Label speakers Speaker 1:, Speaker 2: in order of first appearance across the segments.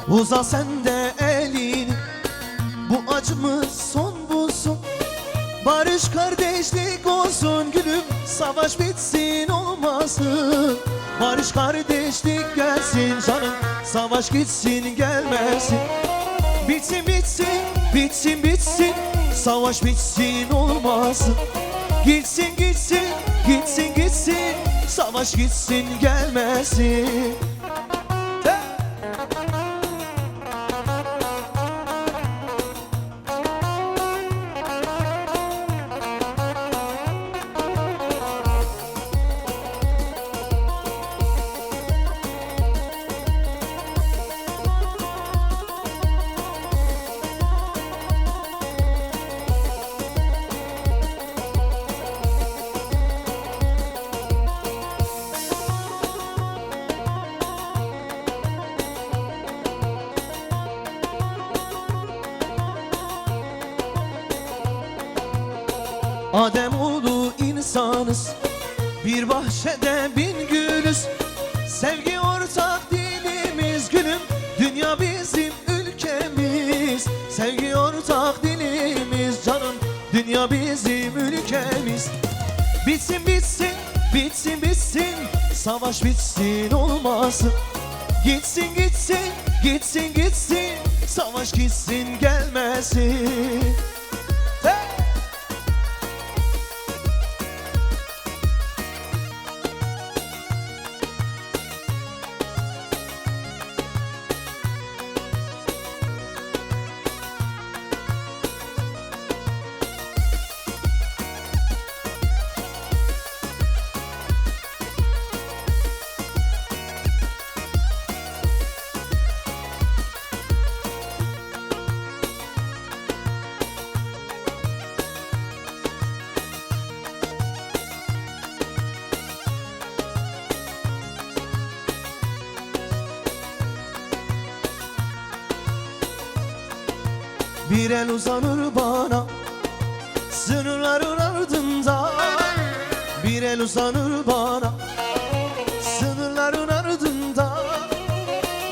Speaker 1: Uza sen de elini, bu acımız son bulsun. Barış kardeşlik olsun gülüm, savaş bitsin olmasın. Barış kardeşlik gelsin canım, savaş gitsin gelmesin. Bitsin bitsin, bitsin bitsin, savaş bitsin olmasın. Gitsin gitsin, gitsin gitsin, savaş gitsin gelmesin. Adem oğlu insanız, bir bahçede bin gülüz. Sevgi ortak dilimiz gülüm, dünya bizim ülkemiz. Sevgi ortak dilimiz canım, dünya bizim ülkemiz. Bitsin bitsin, bitsin bitsin, savaş bitsin olmasın. Gitsin gitsin, gitsin gitsin, savaş gitsin gelmesin. Bir el uzanır bana sınırların ardında. Bir el uzanır bana sınırların ardında.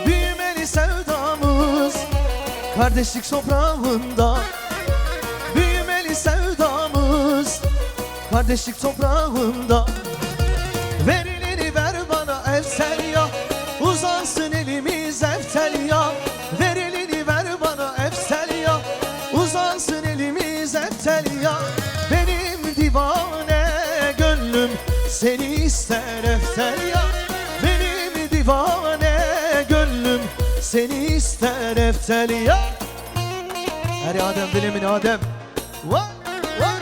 Speaker 1: Büyümeli sevdamız kardeşlik toprağında. Büyümeli sevdamız kardeşlik toprağında. Verileni ver bana evsel ya, uzansın elimiz eftel ya. Verileni ver bana efsel ya, uzansın elimiz eftel ya. Benim divane gönlüm seni ister eftel ya. Benim divane gönlüm seni ister eftel ya. Her Adem dilimin Adem. Vay vay.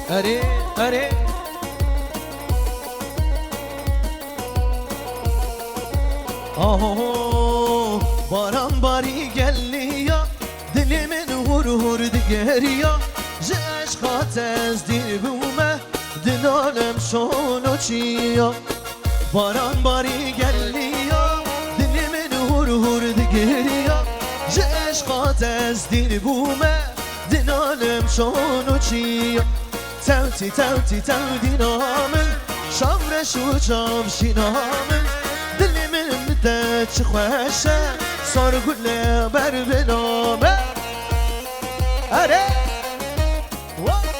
Speaker 1: Hare hare. Oh baran bari geliyor, dilimin hur hur digeriyor. Aşka tezdir bume, din alem şonu çiyor. Baran bari geliyor, dilimin hur hur digeriyor. Aşka tezdir bume, din alem şonu çiyor. Tevti tevti tevdi namın, şavre şu çavşi namın. Dilimin de çıkveşe, sorgule ber bename. Hare! What?